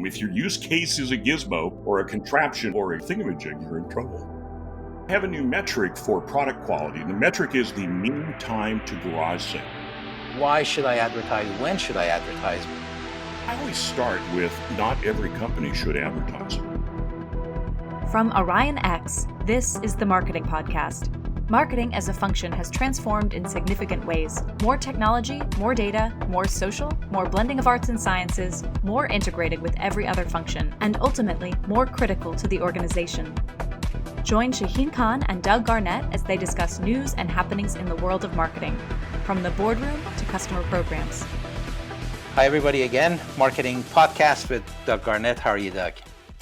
If your use case is a gizmo or a contraption or a thingamajig, you're in trouble. I have a new metric for product quality. The metric is the mean time to garage sale. Why should I advertise? When should I advertise? I always start with not every company should advertise. From Orion X, this is the Marketing Podcast. Marketing as a function has transformed in significant ways. More technology, more data, more social, more blending of arts and sciences, more integrated with every other function, and ultimately more critical to the organization. Join Shaheen Khan and Doug Garnett as they discuss news and happenings in the world of marketing, from the boardroom to customer programs. Hi, everybody, again. Marketing Podcast with Doug Garnett. How are you, Doug?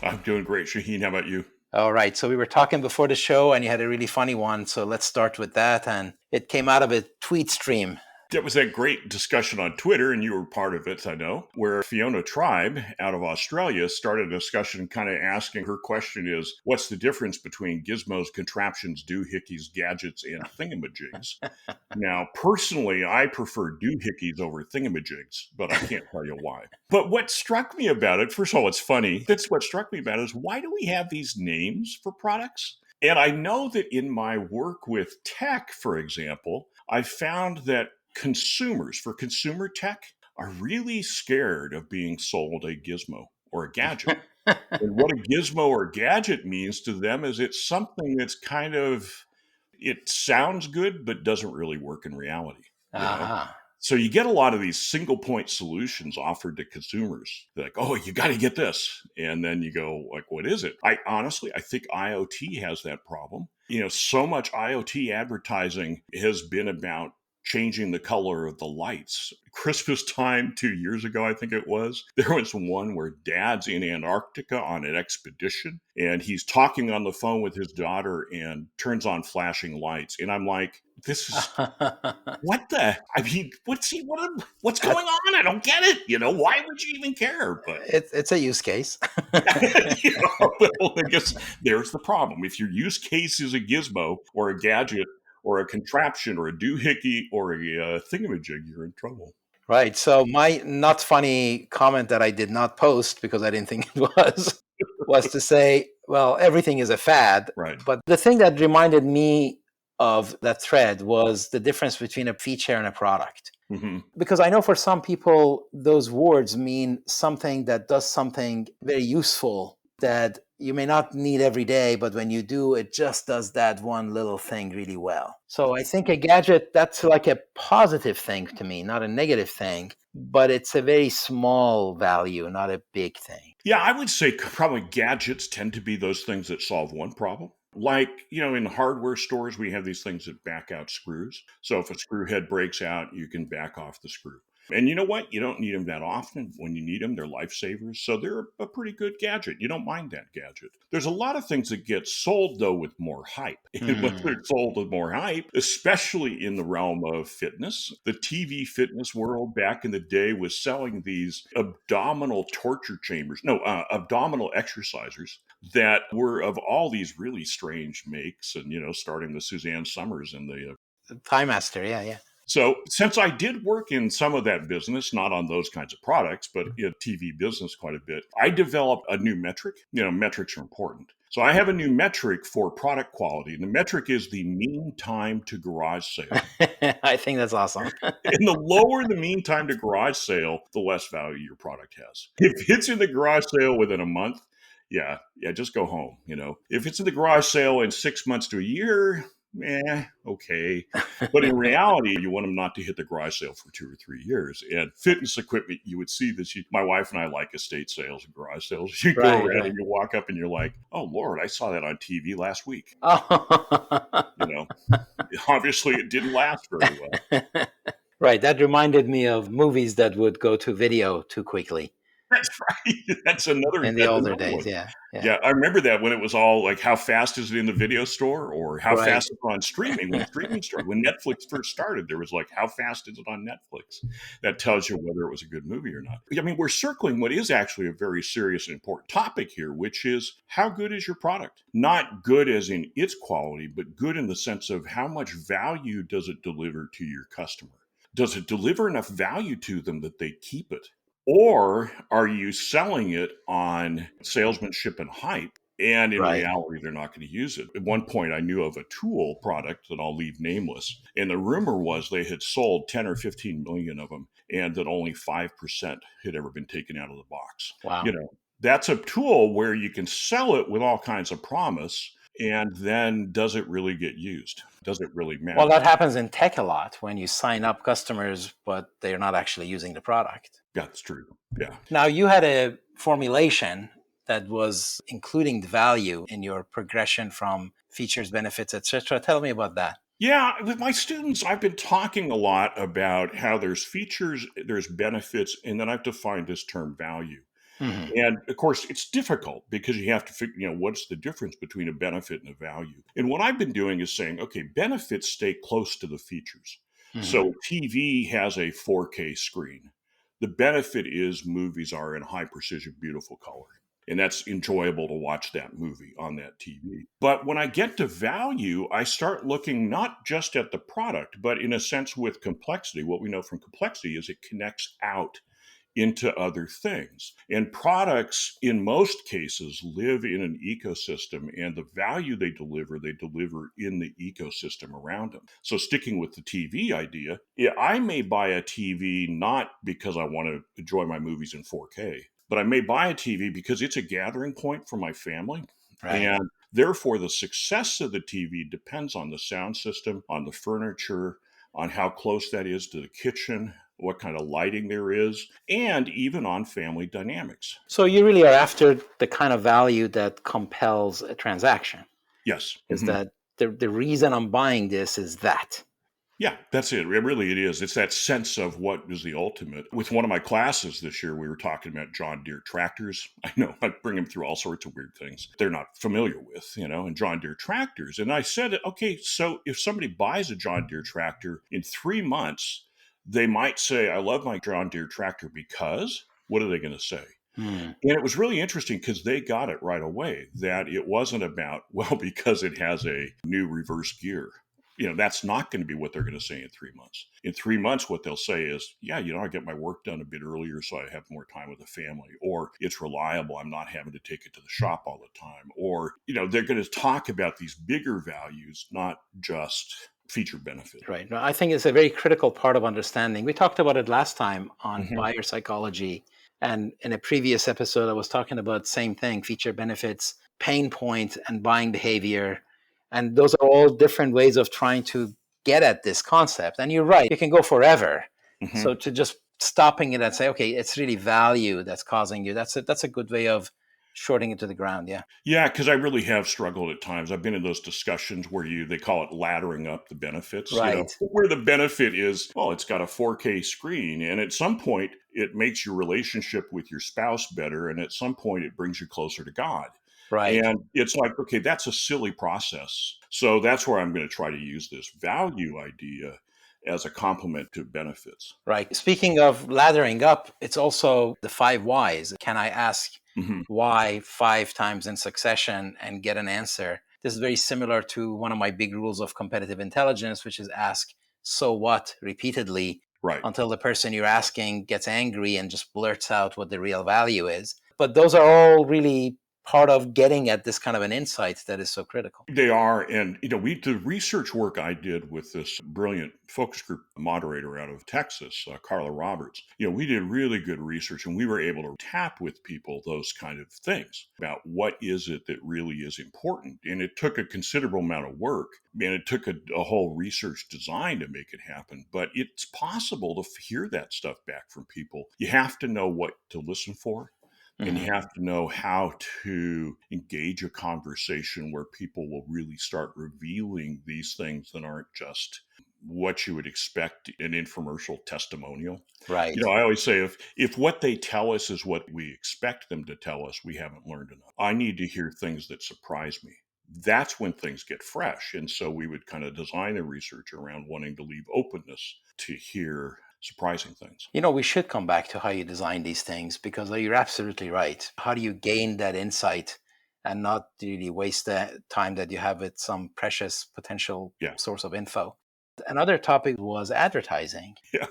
I'm doing great, Shaheen. How about you? All right. So we were talking before the show and you had a really funny one. So let's start with that. And it came out of a tweet stream. That was that great discussion on Twitter, and you were part of it, I know, where Fiona Tribe out of Australia started a discussion kind of asking, her question is, what's the difference between gizmos, contraptions, doohickeys, gadgets, and thingamajigs? Now, personally, I prefer doohickeys over thingamajigs, but I can't tell you why. But what struck me about it, first of all, it's funny. That's what struck me about it is, why do we have these names for products? And I know that in my work with tech, for example, I found that consumers for consumer tech are really scared of being sold a gizmo or a gadget. And what a gizmo or gadget means to them is it's something that's kind of, it sounds good, but doesn't really work in reality. So you get a lot of these single point solutions offered to consumers. They're like, oh, you got to get this. And then you go like, what is it? I think IoT has that problem. So much IoT advertising has been about changing the color of the lights. Christmas time 2 years ago, I think it was, there was one where dad's in Antarctica on an expedition and he's talking on the phone with his daughter and turns on flashing lights. And I'm like, this is, what's going on? I don't get it. Why would you even care? But it's a use case. Well, I guess there's the problem. If your use case is a gizmo or a gadget, or a contraption, or a doohickey, or a thingamajig, you're in trouble. Right. So my not funny comment that I did not post because I didn't think it was to say, well, everything is a fad. Right. But the thing that reminded me of that thread was the difference between a feature and a product. Mm-hmm. Because I know for some people, those words mean something that does something very useful that you may not need every day, but when you do, it just does that one little thing really well. So I think a gadget, that's like a positive thing to me, not a negative thing, but it's a very small value, not a big thing. Yeah, I would say probably gadgets tend to be those things that solve one problem. Like, in hardware stores, we have these things that back out screws. So if a screw head breaks out, you can back off the screw. And you know what? You don't need them that often. When you need them, they're lifesavers. So they're a pretty good gadget. You don't mind that gadget. There's a lot of things that get sold, though, with more hype. And when they're sold with more hype, especially in the realm of fitness, the TV fitness world back in the day was selling these abdominal torture chambers. Abdominal exercisers that were of all these really strange makes. And, starting with Suzanne Summers and the Thigh Master. Yeah. So since I did work in some of that business, not on those kinds of products, but in TV business quite a bit, I developed a new metric. Metrics are important. So I have a new metric for product quality. And the metric is the mean time to garage sale. I think that's awesome. And the lower the mean time to garage sale, the less value your product has. If it's in the garage sale within a month, yeah, just go home. If it's in the garage sale in 6 months to a year, okay. But in reality, you want them not to hit the garage sale for 2 or 3 years. And fitness equipment, you would see this. My wife and I like estate sales and garage sales. You go around and you walk up and you're like, oh, Lord, I saw that on TV last week. Obviously it didn't last very well. Right. That reminded me of movies that would go to video too quickly. That's right. That's another in the older days. Yeah. I remember that when it was all like, how fast is it in the video store, or how fast is it on streaming? When streaming started, when Netflix first started, there was like, how fast is it on Netflix? That tells you whether it was a good movie or not. I mean, we're circling what is actually a very serious and important topic here, which is, how good is your product? Not good as in its quality, but good in the sense of how much value does it deliver to your customer? Does it deliver enough value to them that they keep it? Or are you selling it on salesmanship and hype? And in Right. reality, they're not going to use it. At one point, I knew of a tool product that I'll leave nameless. And the rumor was they had sold 10 or 15 million of them and that only 5% had ever been taken out of the box. Wow. You know, that's a tool where you can sell it with all kinds of promise. And then does it really get used? Does it really Well, matter? that happens in tech a lot when you sign up customers, but they're not actually using the product. That's true. Yeah. Now, you had a formulation that was including the value in your progression from features, benefits, etc. Tell me about that. Yeah, with my students, I've been talking a lot about how there's features, there's benefits, and then I've defined this term value. Hmm. And of course, it's difficult because you have to figure, what's the difference between a benefit and a value? And what I've been doing is saying, okay, benefits stay close to the features. Hmm. So TV has a 4K screen. The benefit is movies are in high precision, beautiful color. And that's enjoyable to watch that movie on that TV. But when I get to value, I start looking not just at the product, but in a sense with complexity. What we know from complexity is it connects out into other things. And products, in most cases, live in an ecosystem, and the value they deliver in the ecosystem around them. So, sticking with the TV idea, yeah, I may buy a TV not because I want to enjoy my movies in 4K, but I may buy a TV because it's a gathering point for my family. Right. And therefore, the success of the TV depends on the sound system, on the furniture, on how close that is to the kitchen, what kind of lighting there is, and even on family dynamics. So you really are after the kind of value that compels a transaction. Yes. Is Mhm. that the reason I'm buying this is that? Yeah, that's it. It is. It's that sense of what is the ultimate. With one of my classes this year, we were talking about John Deere tractors. I know I bring them through all sorts of weird things they're not familiar with, and John Deere tractors. And I said, okay, so if somebody buys a John Deere tractor in 3 months, they might say, I love my John Deere tractor because what are they going to say? Hmm. And it was really interesting because they got it right away that it wasn't about, well, because it has a new reverse gear. That's not going to be what they're going to say in 3 months. In 3 months, what they'll say is, yeah, I get my work done a bit earlier so I have more time with the family, or it's reliable. I'm not having to take it to the shop all the time. Or, they're going to talk about these bigger values, not just feature benefit. Right. No, I think it's a very critical part of understanding. We talked about it last time on Hmm. buyer psychology. And in a previous episode, I was talking about same thing, feature benefits, pain point, and buying behavior. And those are all different ways of trying to get at this concept. And you're right, you can go forever. So Hmm. to just stopping it and say, okay, it's really value that's causing you, that's a good way of shorting it to the ground. Yeah. Yeah, because I really have struggled at times. I've been in those discussions where they call it laddering up the benefits, Right. where the benefit is, well, it's got a 4K screen. And at some point, it makes your relationship with your spouse better. And at some point, it brings you closer to God. Right. And it's like, okay, that's a silly process. So that's where I'm going to try to use this value idea as a complement to benefits. Right. Speaking of laddering up, it's also the five whys. Can I ask Hmm. why 5 times in succession and get an answer? This is very similar to one of my big rules of competitive intelligence, which is ask so what repeatedly Right. until the person you're asking gets angry and just blurts out what the real value is. But those are all really part of getting at this kind of an insight that is so critical. They are, and the research work I did with this brilliant focus group moderator out of Texas, Carla Roberts. We did really good research, and we were able to tap with people those kind of things about what is it that really is important. And it took a considerable amount of work, and it took a whole research design to make it happen. But it's possible to hear that stuff back from people. You have to know what to listen for. And Mhm. you have to know how to engage a conversation where people will really start revealing these things that aren't just what you would expect an infomercial testimonial. Right. I always say if what they tell us is what we expect them to tell us, we haven't learned enough. I need to hear things that surprise me. That's when things get fresh. And so we would kind of design the research around wanting to leave openness to hear surprising things. We should come back to how you design these things because you're absolutely right. How do you gain that insight and not really waste the time that you have with some precious potential Yeah. source of info? Another topic was advertising. Yeah.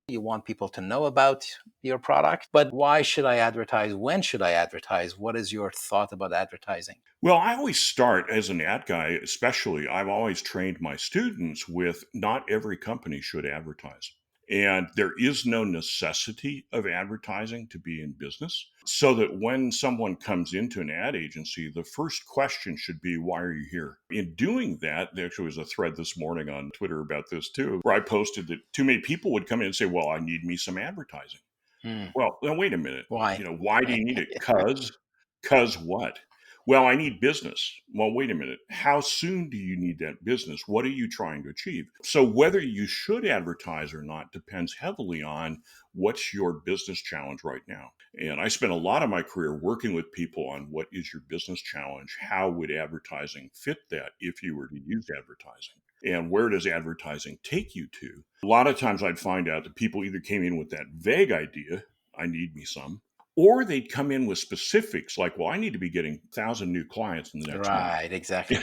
You want people to know about your product, but why should I advertise? When should I advertise? What is your thought about advertising? Well, I always start as an ad guy, especially. I've always trained my students with not every company should advertise. And there is no necessity of advertising to be in business. So that when someone comes into an ad agency, the first question should be, why are you here? In doing that, there actually was a thread this morning on Twitter about this too, where I posted that too many people would come in and say, well, I need me some advertising. Hmm. Well, now wait a minute. Why? Why do you need it? Cause what? Well, I need business. Well, wait a minute. How soon do you need that business? What are you trying to achieve? So whether you should advertise or not depends heavily on what's your business challenge right now. And I spent a lot of my career working with people on what is your business challenge? How would advertising fit that if you were to use advertising? And where does advertising take you to? A lot of times I'd find out that people either came in with that vague idea, I need me some, or they'd come in with specifics like, well, I need to be getting 1,000 new clients in the next month. Right, exactly.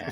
Yeah.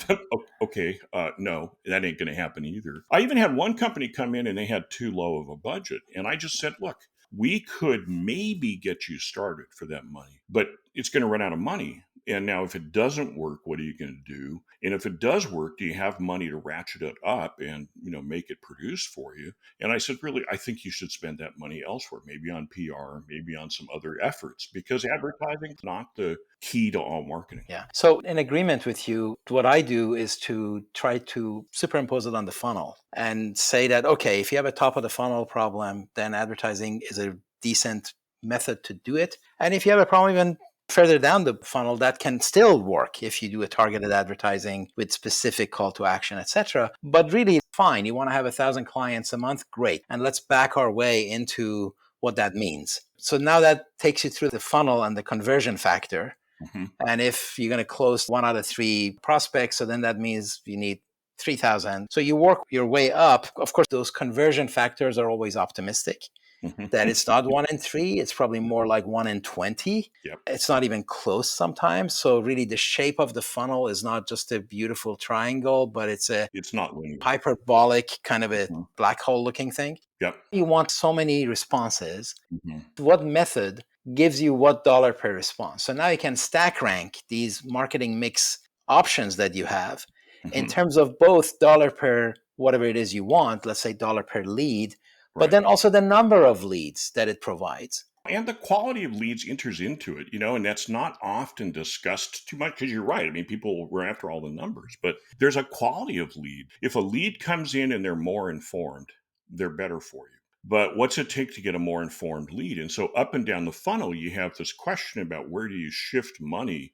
Okay, no, that ain't going to happen either. I even had one company come in and they had too low of a budget. And I just said, look, we could maybe get you started for that money, but it's going to run out of money. And now, if it doesn't work, what are you going to do? And if it does work, do you have money to ratchet it up and make it produce for you? And I said, really, I think you should spend that money elsewhere, maybe on PR, maybe on some other efforts, because advertising is not the key to all marketing. Yeah. So, in agreement with you, what I do is to try to superimpose it on the funnel and say that, okay, if you have a top of the funnel problem, then advertising is a decent method to do it. And if you have a problem even further down the funnel, that can still work if you do a targeted advertising with specific call to action, etc. But really, fine. You want to have 1,000 clients a month? Great. And let's back our way into what that means. So now that takes you through the funnel and the conversion factor. Mm-hmm. And if you're going to close 1 out of 3 prospects, so then that means you need 3,000. So you work your way up. Of course, those conversion factors are always optimistic. Mm-hmm. That it's not 1 in 3, it's probably more like 1 in 20. Yep. It's not even close sometimes. So really the shape of the funnel is not just a beautiful triangle, but it's not linear. Hyperbolic kind of a Mm-hmm. black hole looking thing. Yep. You want so many responses. Mm-hmm. What method gives you what dollar per response? So now you can stack rank these marketing mix options that you have in Mm-hmm. terms of both dollar per whatever it is you want, let's say dollar per lead, but Right. then also the number of leads that it provides. And the quality of leads enters into it, and that's not often discussed too much because you're right. I mean, people were after all the numbers, but there's a quality of lead. If a lead comes in and they're more informed, they're better for you. But what's it take to get a more informed lead? And so up and down the funnel, you have this question about where do you shift money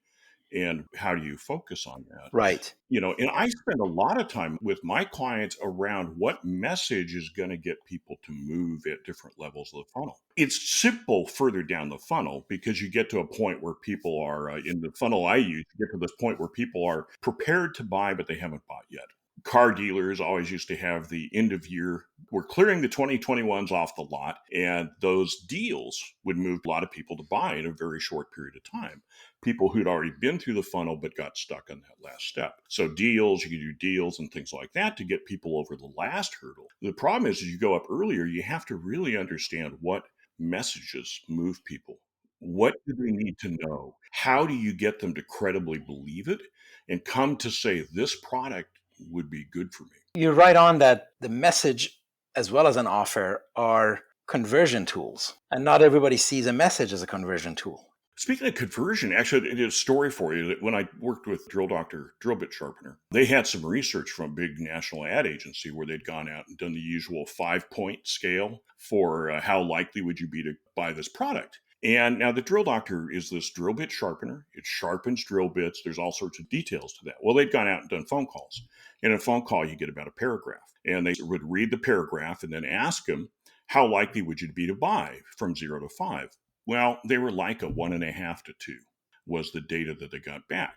and how do you focus on that? Right. And I spend a lot of time with my clients around what message is going to get people to move at different levels of the funnel. It's simple further down the funnel because you get to a point where people are in the funnel I use, you get to this point where people are prepared to buy, but they haven't bought yet. Car dealers always used to have the end of year, we're clearing the 2021s off the lot, and those deals would move a lot of people to buy in a very short period of time. People who'd already been through the funnel but got stuck on that last step. So deals, you can do deals and things like that to get people over the last hurdle. The problem is, as you go up earlier, you have to really understand what messages move people. What do they need to know? How do you get them to credibly believe it and come to say, this product would be good for me? You're right on that the message as well as an offer are conversion tools. And not everybody sees a message as a conversion tool. Speaking of conversion, actually, I did a story for you that when I worked with Drill Doctor, Drill Bit Sharpener, they had some research from a big national ad agency where they'd gone out and done the usual 5-point scale for how likely would you be to buy this product. And now the Drill Doctor is this drill bit sharpener. It sharpens drill bits. There's all sorts of details to that. Well, they'd gone out and done phone calls. In a phone call, you get about a paragraph. And they would read the paragraph and then ask them, how likely would you be to buy from 0 to 5? Well, they were like a 1.5 to 2 was the data that they got back.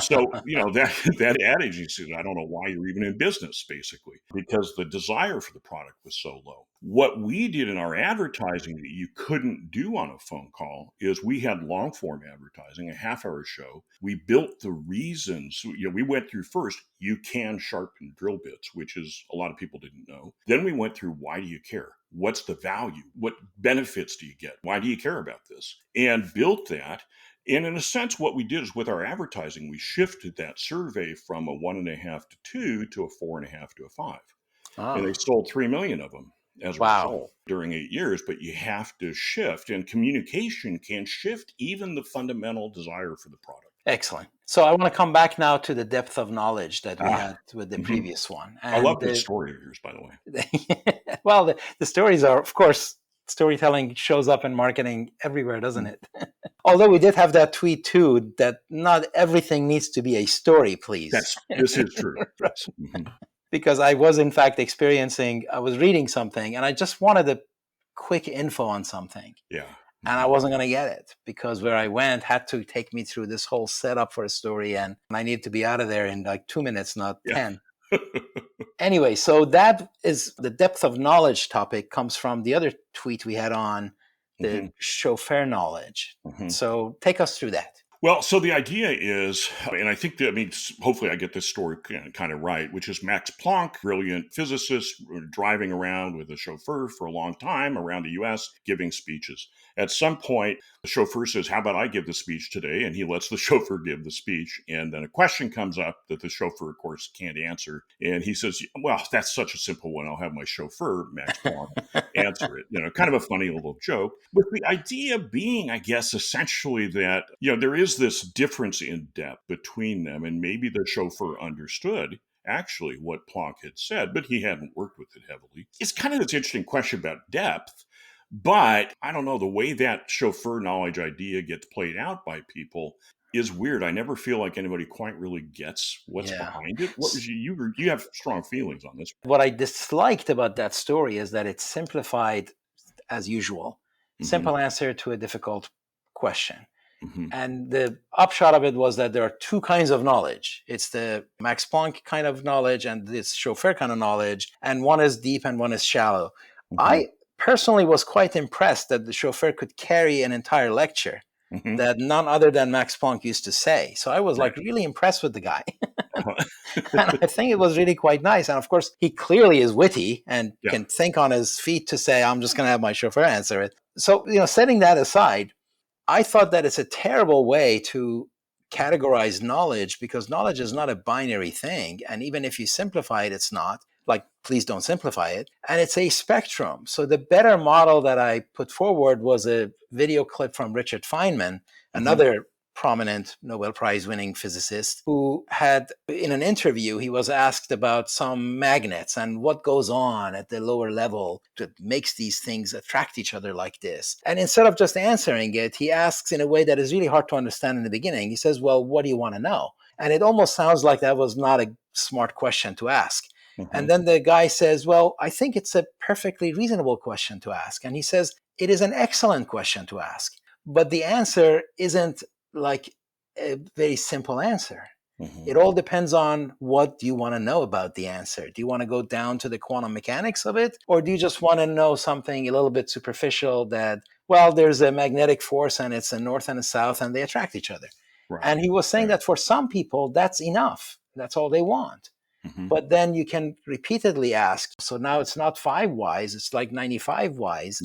So, that ad agency said, I don't know why you're even in business, basically, because the desire for the product was so low. What we did in our advertising that you couldn't do on a phone call is we had long form advertising, a half-hour show. We built the reasons, we went through first, you can sharpen drill bits, which is a lot of people didn't know. Then we went through, why do you care? What's the value? What benefits do you get? Why do you care about this? And built that. And in a sense, what we did is with our advertising, we shifted that survey from a 1.5 to 2 to a 4.5 to a 5. And they Oh, sold 3 million of them as a wow. result during 8 years. But you have to shift, and communication can shift even the fundamental desire for the product. Excellent. So I want to come back now to the depth of knowledge that we Ah, had with the mhm. previous one. I love And this story of yours, by the way. well, the stories are, of course, storytelling shows up in marketing everywhere, doesn't Mm. it? Although we did have that tweet too, that not everything needs to be a story, please. This is true. Yes. Mhm. Because I was in fact I was reading something and I just wanted a quick info on something. Yeah. And I Mhm. wasn't going to get it because where I went had to take me through this whole setup for a story. And I needed to be out of there in like 2 minutes, not Yeah. 10. Anyway, so that is the depth of knowledge topic comes from the other tweet we had on the Mhm. chauffeur knowledge. Mhm. So take us through that. Well, so the idea is, and I think that, I mean, hopefully I get this story kind of right, which is Max Planck, brilliant physicist, driving around with a chauffeur for a long time around the US, giving speeches. At some point, the chauffeur says, "How about I give the speech today?" And he lets the chauffeur give the speech. And then a question comes up that the chauffeur, of course, can't answer. And he says, "Well, that's such a simple one. I'll have my chauffeur, Max Planck, answer it." Kind of a funny little joke. With the idea being, I guess, essentially that, there is this difference in depth between them. And maybe the chauffeur understood actually what Planck had said, but he hadn't worked with it heavily. It's kind of this interesting question about depth. But I don't know, the way that chauffeur knowledge idea gets played out by people is weird. I never feel like anybody quite really gets what's Yeah. behind it. What was you have strong feelings on this? What I disliked about that story is that it's simplified as usual. Hmm. Simple answer to a difficult question. Hmm. And the upshot of it was that there are two kinds of knowledge. It's the Max Planck kind of knowledge and this chauffeur kind of knowledge. And one is deep and one is shallow. Hmm. I personally was quite impressed that the chauffeur could carry an entire lecture Hmm. that none other than Max Planck used to say. So I was Right. like really impressed with the guy. Uh-huh. And I think it was really quite nice. And of course, he clearly is witty and Yeah. can think on his feet to say, I'm just going to have my chauffeur answer it. So, setting that aside, I thought that it's a terrible way to categorize knowledge because knowledge is not a binary thing. And even if you simplify it, it's not. Like, please don't simplify it. And it's a spectrum. So the better model that I put forward was a video clip from Richard Feynman, Hmm. another prominent Nobel Prize winning physicist, who had, in an interview, he was asked about some magnets and what goes on at the lower level that makes these things attract each other like this. And instead of just answering it, he asks in a way that is really hard to understand in the beginning. He says, "Well, what do you want to know?" And it almost sounds like that was not a smart question to ask. Hmm. And then the guy says, "Well, I think it's a perfectly reasonable question to ask." And he says, "It is an excellent question to ask, but the answer isn't like a very simple answer. Hmm. It all depends on what do you want to know about the answer. Do you want to go down to the quantum mechanics of it? Or do you just want to know something a little bit superficial that, well, there's a magnetic force and it's a north and a south and they attract each other?" Right. And he was saying Right. that for some people, that's enough. That's all they want. Hmm. But then you can repeatedly ask. So now it's not 5 whys, it's like 95 whys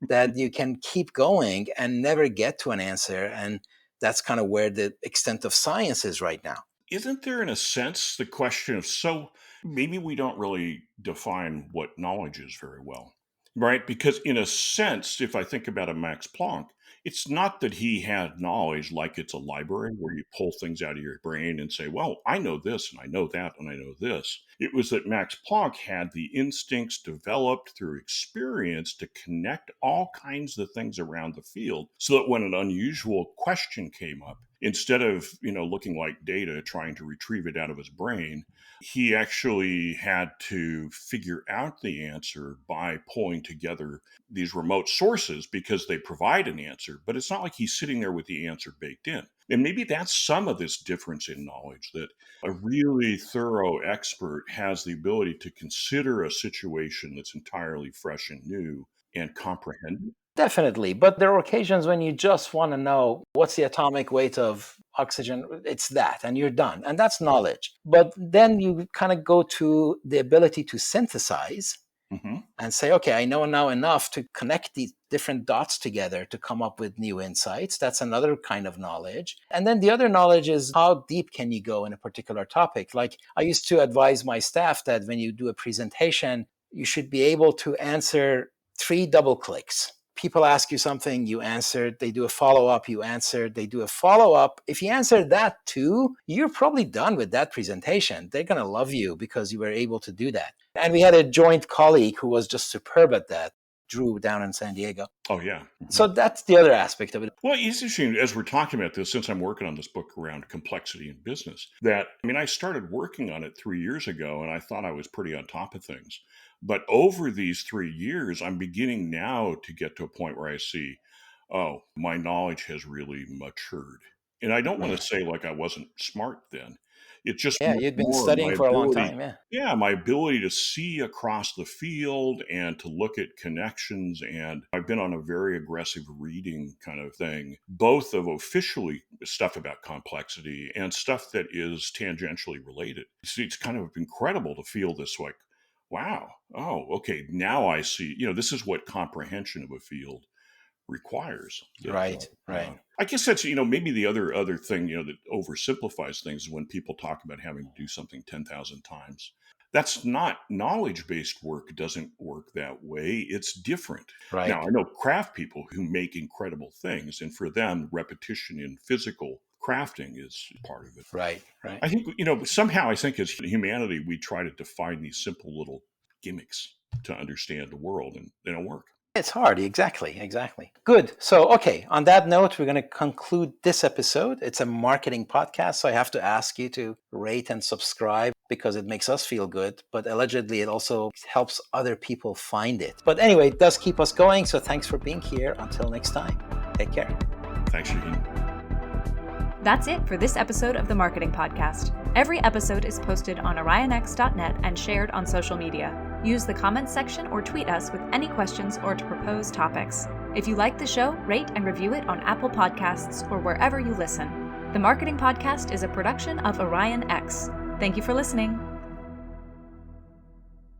that you can keep going and never get to an answer. And that's kind of where the extent of science is right now. Isn't there, in a sense, the question of, so maybe we don't really define what knowledge is very well, right? Because, in a sense, if I think about a Max Planck, it's not that he had knowledge like it's a library where you pull things out of your brain and say, well, I know this and I know that and I know this. It was that Max Planck had the instincts developed through experience to connect all kinds of things around the field so that when an unusual question came up, instead of looking like data trying to retrieve it out of his brain, he actually had to figure out the answer by pulling together these remote sources because they provide an answer, but it's not like he's sitting there with the answer baked in. And maybe that's some of this difference in knowledge, that a really thorough expert has the ability to consider a situation that's entirely fresh and new and comprehend it. Definitely. But there are occasions when you just want to know what's the atomic weight of oxygen. It's that, and you're done. And that's knowledge. But then you kind of go to the ability to synthesize. and say, okay, I know now enough to connect these different dots together to come up with new insights. That's another kind of knowledge. And then the other knowledge is how deep can you go in a particular topic? Like I used to advise my staff that when you do a presentation, you should be able to answer 3 double clicks. People ask you something, you answered, they do a follow-up, you answered, they do a follow-up. If you answer that too, you're probably done with that presentation. They're going to love you because you were able to do that. And we had a joint colleague who was just superb at that, Drew down in San Diego. Oh, yeah. So that's the other aspect of it. Well, it's interesting as we're talking about this, since I'm working on this book around complexity in business, that, I started working on it 3 years ago and I thought I was pretty on top of things. But over these 3 years, I'm beginning now to get to a point where I see, oh, my knowledge has really matured. And I don't want to say like I wasn't smart then. It's just you'd been studying for a long time. My ability to see across the field and to look at connections. And I've been on a very aggressive reading kind of thing, both of officially stuff about complexity and stuff that is tangentially related. It's kind of incredible to feel this like, wow, oh, okay, now I see, this is what comprehension of a field requires. Right. I guess that's, maybe the other thing, that oversimplifies things is when people talk about having to do something 10,000 times. That's not knowledge-based work. Doesn't work that way. It's different. Right. Now, I know craft people who make incredible things, and for them, repetition in physical crafting is part of it. Right. I think, somehow I think as humanity, we try to define these simple little gimmicks to understand the world, and they don't work. It's hard. Exactly. Good. So, okay, on that note, we're going to conclude this episode. It's a marketing podcast, so I have to ask you to rate and subscribe because it makes us feel good, but allegedly it also helps other people find it. But anyway, it does keep us going, so thanks for being here. Until next time, take care. Thanks, Shaheen. That's it for this episode of the Marketing Podcast. Every episode is posted on orionx.net and shared on social media. Use the comments section or tweet us with any questions or to propose topics. If you like the show, rate and review it on Apple Podcasts or wherever you listen. The Marketing Podcast is a production of Orion X. Thank you for listening.